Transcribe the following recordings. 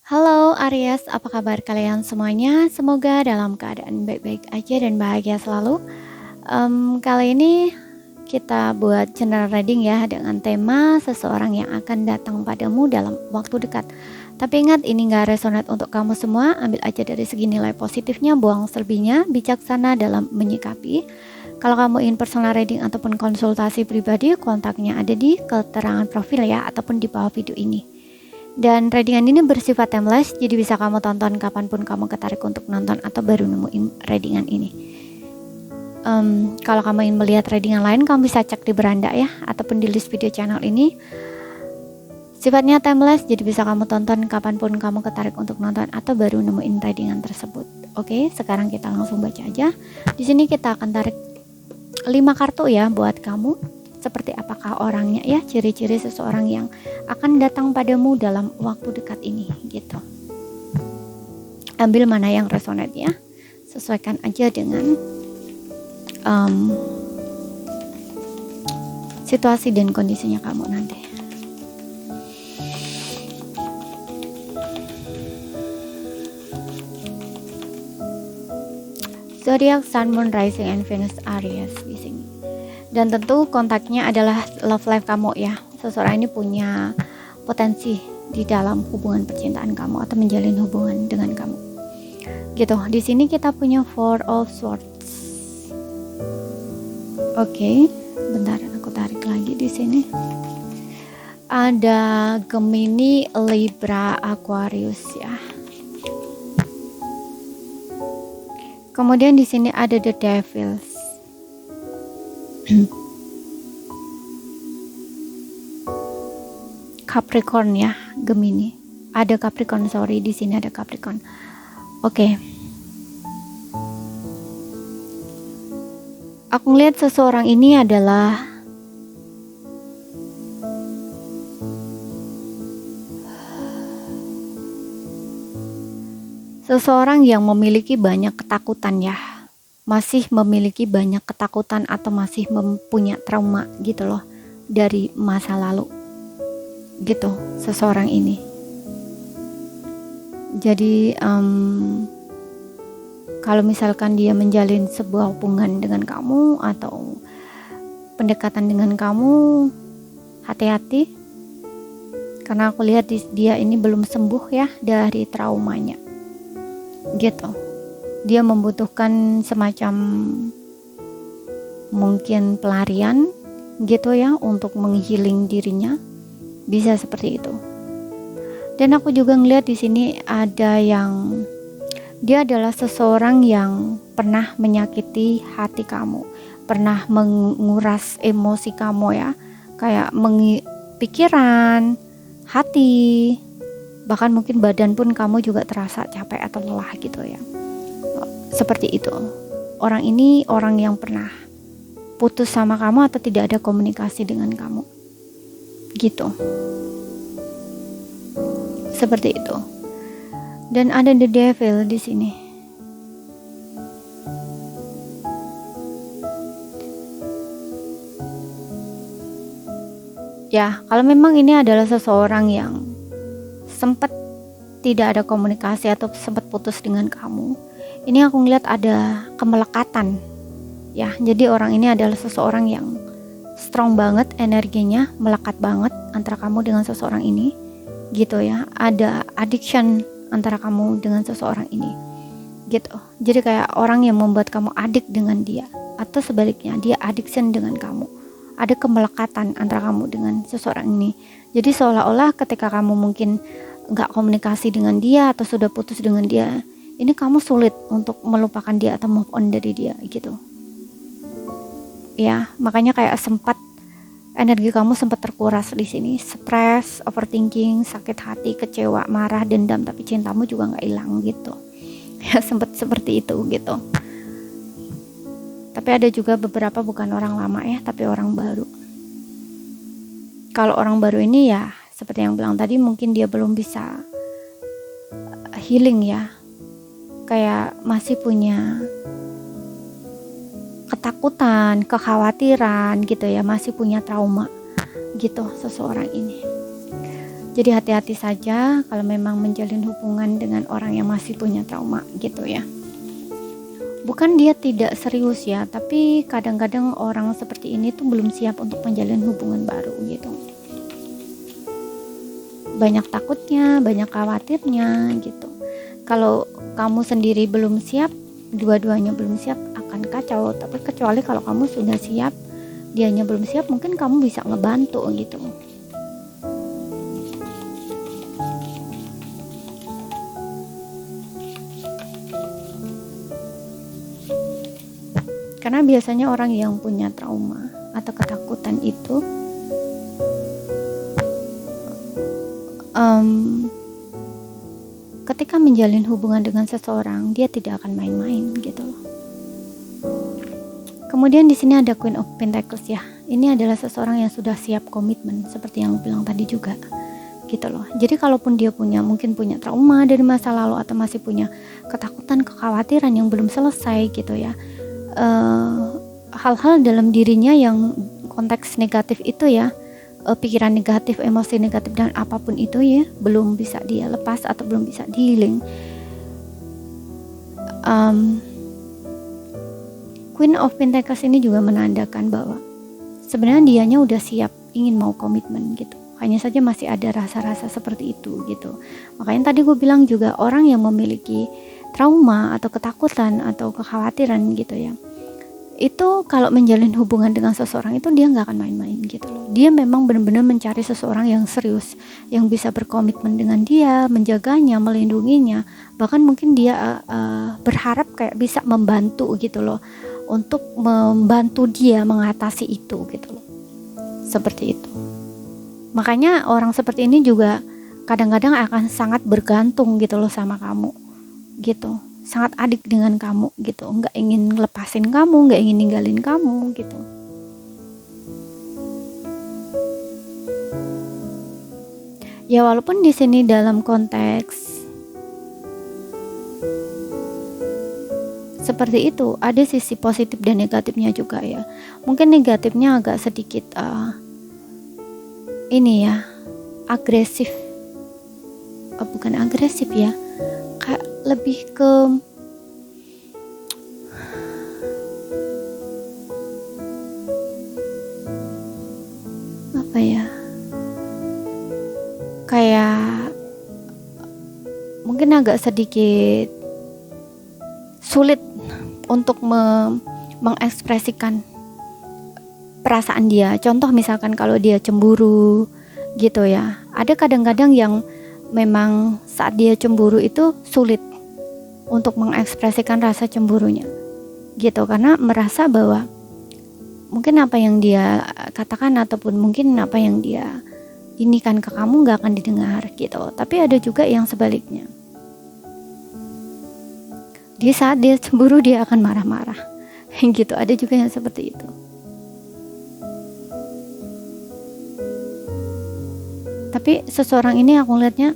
Halo Aries, apa kabar kalian semuanya? Semoga dalam keadaan baik-baik aja dan bahagia selalu. Kali ini kita buat general reading ya dengan tema seseorang yang akan datang padamu dalam waktu dekat. Tapi ingat ini gak resonate untuk kamu semua, ambil aja dari segi nilai positifnya, buang selebihnya, bijaksana dalam menyikapi. Kalau kamu ingin personal reading ataupun konsultasi pribadi, kontaknya ada di keterangan profil ya, ataupun di bawah video ini. Dan readingan ini bersifat timeless, jadi bisa kamu tonton kapanpun kamu ketarik untuk nonton atau baru nemuin readingan ini. Kalau kamu ingin melihat readingan lain, kamu bisa cek di beranda ya, ataupun di list video channel ini. Sifatnya timeless, jadi bisa kamu tonton kapanpun kamu ketarik untuk nonton atau baru nemuin readingan tersebut. Oke, sekarang kita langsung baca aja. Di sini kita akan tarik 5 kartu ya buat kamu. Seperti apakah orangnya ya, ciri-ciri seseorang yang akan datang padamu dalam waktu dekat ini gitu. Ambil mana yang resonate ya, sesuaikan aja dengan situasi dan kondisinya kamu nanti. Zodiac Sun, Moon, Rising, and Venus Aries di sini. Dan tentu kontaknya adalah love life kamu ya. Seseorang ini punya potensi di dalam hubungan percintaan kamu atau menjalin hubungan dengan kamu. Gitu. Di sini kita punya Four of Swords. Oke, bentar aku tarik lagi di sini. Ada Gemini, Libra, Aquarius ya. Kemudian di sini ada The Devils. Capricorn ya, Gemini. Ada Capricorn, sorry, di sini ada Capricorn. Oke. Aku ngeliat seseorang ini adalah seseorang yang memiliki banyak ketakutan ya. Masih memiliki banyak ketakutan atau masih mempunyai trauma gitu loh dari masa lalu gitu seseorang ini. Jadi kalau misalkan dia menjalin sebuah hubungan dengan kamu atau pendekatan dengan kamu, hati-hati karena aku lihat dia ini belum sembuh ya dari traumanya gitu. Dia membutuhkan semacam mungkin pelarian gitu ya untuk menghealing dirinya, bisa seperti itu. Dan aku juga ngeliat di sini ada yang dia adalah seseorang yang pernah menyakiti hati kamu, pernah menguras emosi kamu ya, kayak pikiran, hati, bahkan mungkin badan pun kamu juga terasa capek atau lelah gitu ya. Seperti itu. Orang ini orang yang pernah putus sama kamu atau tidak ada komunikasi dengan kamu. Gitu. Seperti itu. Dan ada The Devil di sini. Ya, kalau memang ini adalah seseorang yang sempat tidak ada komunikasi atau sempat putus dengan kamu, ini aku ngeliat ada kemelekatan ya. Jadi orang ini adalah seseorang yang strong banget, energinya melekat banget antara kamu dengan seseorang ini gitu ya. Ada addiction antara kamu dengan seseorang ini gitu. Jadi kayak orang yang membuat kamu adik dengan dia, atau sebaliknya dia addiction dengan kamu. Ada kemelekatan antara kamu dengan seseorang ini. Jadi seolah-olah ketika kamu mungkin gak komunikasi dengan dia atau sudah putus dengan dia, ini kamu sulit untuk melupakan dia atau move on dari dia gitu ya. Makanya kayak sempat energi kamu sempat terkuras di sini, stres, overthinking, sakit hati, kecewa, marah, dendam, tapi cintamu juga nggak hilang gitu ya. Sempat seperti itu gitu. Tapi ada juga beberapa bukan orang lama ya, tapi orang baru. Kalau orang baru ini ya seperti yang bilang tadi, mungkin dia belum bisa healing ya, kayak masih punya ketakutan, kekhawatiran gitu ya, masih punya trauma gitu seseorang ini. Jadi hati-hati saja kalau memang menjalin hubungan dengan orang yang masih punya trauma gitu ya. Bukan dia tidak serius ya, tapi kadang-kadang orang seperti ini tuh belum siap untuk menjalin hubungan baru gitu. Banyak takutnya, banyak khawatirnya gitu. Kalau kamu sendiri belum siap, dua-duanya belum siap, akan kacau. Tapi kecuali kalau kamu sudah siap, dianya belum siap, mungkin kamu bisa ngebantu gitu. Karena biasanya orang yang punya trauma atau ketakutan itu ketika menjalin hubungan dengan seseorang, dia tidak akan main-main gitu loh. Kemudian di sini ada Queen of Pentacles ya. Ini adalah seseorang yang sudah siap komitmen, seperti yang bilang tadi juga gitu loh. Jadi kalaupun dia mungkin punya trauma dari masa lalu atau masih punya ketakutan, kekhawatiran yang belum selesai gitu ya, hal-hal dalam dirinya yang konteks negatif itu ya, pikiran negatif, emosi negatif dan apapun itu ya, belum bisa dia lepas atau belum bisa di-healing. Queen of Pentacles ini juga menandakan bahwa sebenarnya dianya udah siap ingin mau komitmen gitu, hanya saja masih ada rasa-rasa seperti itu gitu. Makanya tadi gue bilang juga, orang yang memiliki trauma atau ketakutan atau kekhawatiran gitu ya, itu kalau menjalin hubungan dengan seseorang itu dia nggak akan main-main gitu loh. Dia memang benar-benar mencari seseorang yang serius, yang bisa berkomitmen dengan dia, menjaganya, melindunginya, bahkan mungkin dia berharap kayak bisa membantu gitu loh, untuk membantu dia mengatasi itu gitu loh, seperti itu. Makanya orang seperti ini juga kadang-kadang akan sangat bergantung gitu loh sama kamu gitu, sangat adik dengan kamu gitu, nggak ingin lepasin kamu, nggak ingin ninggalin kamu gitu. Ya walaupun di sini dalam konteks seperti itu ada sisi positif dan negatifnya juga ya. Mungkin negatifnya agak sedikit ini ya, agresif, bukan agresif ya, kayak lebih ke apa ya, kayak mungkin agak sedikit sulit untuk mengekspresikan perasaan dia. Contoh misalkan kalau dia cemburu gitu ya, ada kadang-kadang yang memang saat dia cemburu itu sulit untuk mengekspresikan rasa cemburunya gitu, karena merasa bahwa mungkin apa yang dia katakan ataupun mungkin apa yang dia ini kan ke kamu nggak akan didengar gitu. Tapi ada juga yang sebaliknya, di saat dia cemburu dia akan marah-marah gitu. Ada juga yang seperti itu. Tapi seseorang ini aku lihatnya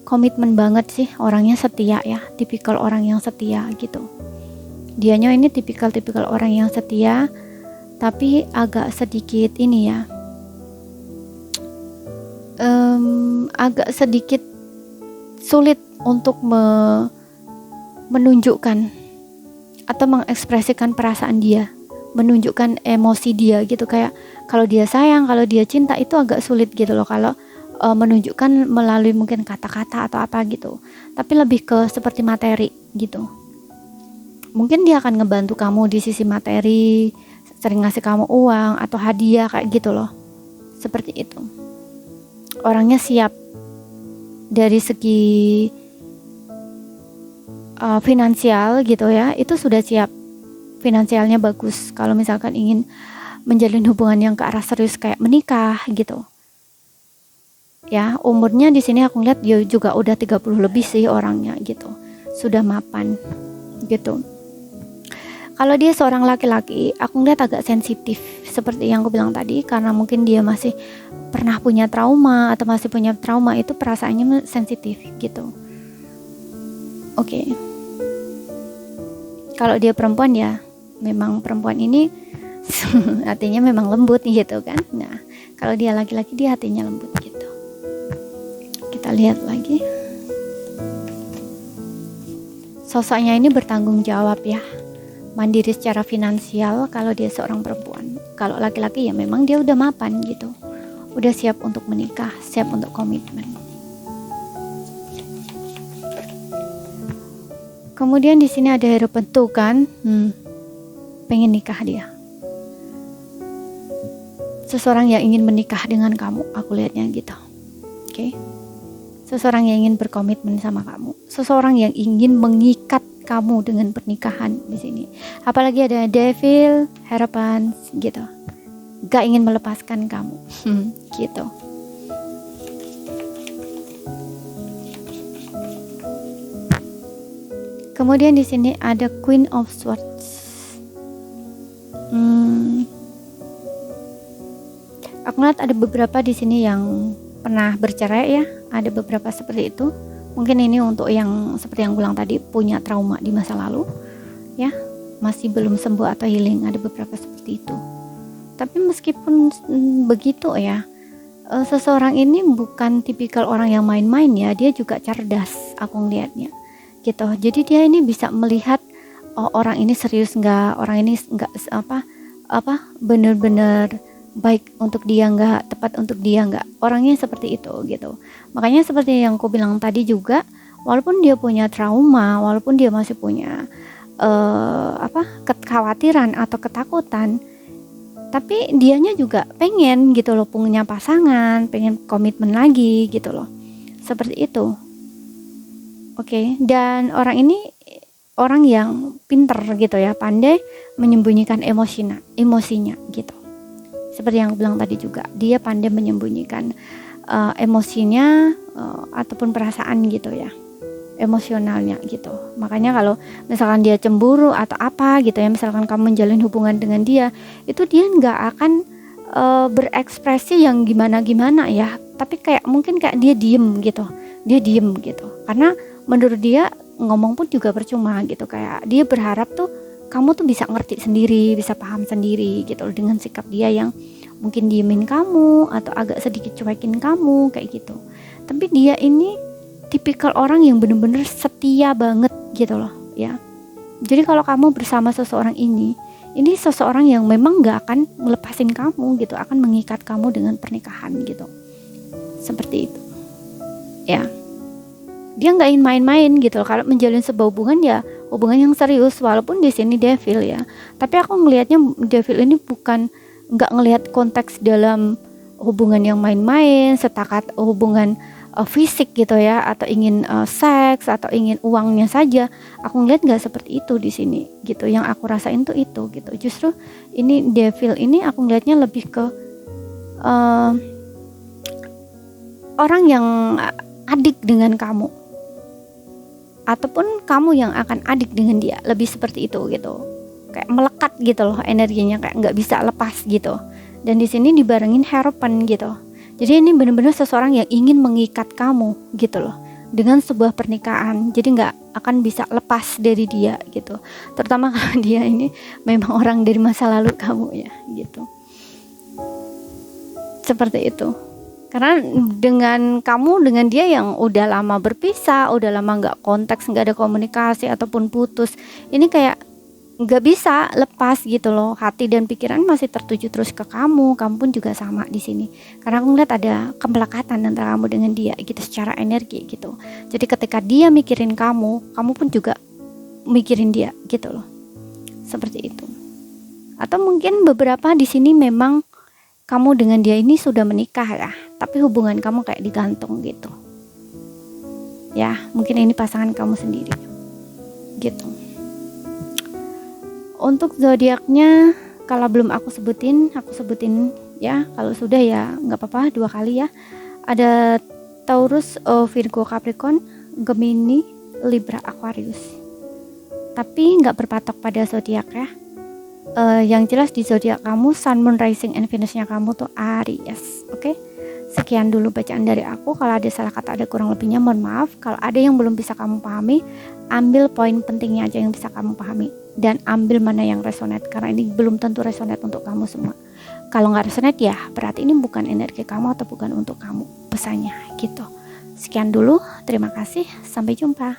komitmen banget sih, orangnya setia ya, tipikal orang yang setia gitu. Dianya ini tipikal orang yang setia, tapi agak sedikit ini ya, agak sedikit sulit untuk menunjukkan atau mengekspresikan perasaan dia, menunjukkan emosi dia gitu. Kayak kalau dia sayang, kalau dia cinta itu agak sulit gitu loh kalau menunjukkan melalui mungkin kata-kata atau apa gitu. Tapi lebih ke seperti materi gitu. Mungkin dia akan ngebantu kamu di sisi materi, sering ngasih kamu uang atau hadiah kayak gitu loh, seperti itu. Orangnya siap dari segi finansial gitu ya, itu sudah siap, finansialnya bagus. Kalau misalkan ingin menjalin hubungan yang ke arah serius kayak menikah gitu ya, umurnya di sini aku lihat dia juga udah 30 lebih sih orangnya gitu, sudah mapan gitu. Kalau dia seorang laki-laki, aku lihat agak sensitif seperti yang aku bilang tadi, karena mungkin dia masih pernah punya trauma atau masih punya trauma, itu perasaannya sensitif gitu. Oke. Kalau dia perempuan ya, memang perempuan ini hatinya memang lembut gitu kan. Nah, kalau dia laki-laki dia hatinya lembut gitu. lihat lagi. Sosoknya ini bertanggung jawab ya, mandiri secara finansial kalau dia seorang perempuan. Kalau laki-laki ya memang dia udah mapan gitu, udah siap untuk menikah, siap untuk komitmen. Kemudian di sini ada hero pentu kan, pengen nikah dia. Seseorang yang ingin menikah dengan kamu, aku lihatnya gitu. Oke. Seseorang yang ingin berkomitmen sama kamu, seseorang yang ingin mengikat kamu dengan pernikahan di sini. Apalagi ada devil, harapan gitu. Gak ingin melepaskan kamu, gitu. Kemudian di sini ada Queen of Swords. Aku lihat ada beberapa di sini yang pernah bercerai ya, ada beberapa seperti itu. Mungkin ini untuk yang seperti yang bilang tadi, punya trauma di masa lalu, ya, masih belum sembuh atau healing. Ada beberapa seperti itu. Tapi meskipun begitu ya, seseorang ini bukan tipikal orang yang main-main ya, dia juga cerdas. Aku ngelihatnya. Gitu. Jadi dia ini bisa melihat orang ini serius nggak, orang ini nggak bener-bener baik untuk dia nggak, tepat untuk dia nggak, orangnya seperti itu gitu. Makanya seperti yang aku bilang tadi juga, walaupun dia punya trauma, walaupun dia masih punya kekhawatiran atau ketakutan, tapi dianya juga pengen gitu loh, punya pasangan, pengen komitmen lagi gitu loh, seperti itu. Oke, dan orang ini orang yang pinter gitu ya, pandai menyembunyikan emosinya gitu. Seperti yang aku bilang tadi juga, dia pandai menyembunyikan emosinya ataupun perasaan gitu ya, emosionalnya gitu. Makanya kalau misalkan dia cemburu atau apa gitu ya, misalkan kamu menjalin hubungan dengan dia, itu dia nggak akan berekspresi yang gimana-gimana ya, tapi mungkin dia diem gitu, karena menurut dia ngomong pun juga percuma gitu, kayak dia berharap tuh kamu tuh bisa ngerti sendiri, bisa paham sendiri gitu dengan sikap dia yang mungkin diemin kamu atau agak sedikit cuekin kamu kayak gitu. Tapi dia ini tipikal orang yang bener-bener setia banget gitu loh ya. Jadi kalau kamu bersama seseorang ini seseorang yang memang gak akan melepasin kamu gitu, akan mengikat kamu dengan pernikahan gitu. Seperti itu ya. Dia nggak ingin main-main gitu. Kalau menjalin sebuah hubungan ya hubungan yang serius, walaupun di sini devil ya. Tapi aku ngelihatnya devil ini bukan nggak ngelihat konteks dalam hubungan yang main-main, setakat hubungan fisik gitu ya, atau ingin seks atau ingin uangnya saja. Aku ngelihat nggak seperti itu di sini gitu. Yang aku rasain tuh itu gitu. Justru ini devil ini aku ngelihatnya lebih ke orang yang adik dengan kamu, ataupun kamu yang akan adik dengan dia, lebih seperti itu gitu, kayak melekat gitu loh energinya, kayak nggak bisa lepas gitu. Dan di sini dibarengin harapan gitu. Jadi ini benar-benar seseorang yang ingin mengikat kamu gitu loh dengan sebuah pernikahan. Jadi nggak akan bisa lepas dari dia gitu. Terutama kalau dia ini memang orang dari masa lalu kamu ya gitu. Seperti itu. Karena dengan dia yang udah lama berpisah, udah lama nggak konteks, nggak ada komunikasi ataupun putus, ini kayak nggak bisa lepas gitu loh. Hati dan pikiran masih tertuju terus ke kamu pun juga sama di sini. Karena aku ngeliat ada kemelekatan antara kamu dengan dia gitu secara energi gitu. Jadi ketika dia mikirin kamu pun juga mikirin dia gitu loh. Seperti itu. Atau mungkin beberapa di sini memang kamu dengan dia ini sudah menikah ya, tapi hubungan kamu kayak digantung gitu. Ya, mungkin ini pasangan kamu sendiri. Gitu. Untuk zodiaknya, kalau belum aku sebutin ya. Kalau sudah ya nggak apa-apa 2 kali ya. Ada Taurus, Virgo, Capricorn, Gemini, Libra, Aquarius. Tapi nggak berpatok pada zodiak ya. Yang jelas di zodiak kamu, Sun, Moon, Rising, and Venus-nya kamu tuh Aries. Oke? Sekian dulu bacaan dari aku. Kalau ada salah kata, ada kurang lebihnya, mohon maaf. Kalau ada yang belum bisa kamu pahami, ambil poin pentingnya aja yang bisa kamu pahami dan ambil mana yang resonate, karena ini belum tentu resonate untuk kamu semua. Kalau nggak resonate ya berarti ini bukan energi kamu atau bukan untuk kamu pesannya gitu. Sekian dulu, terima kasih, sampai jumpa.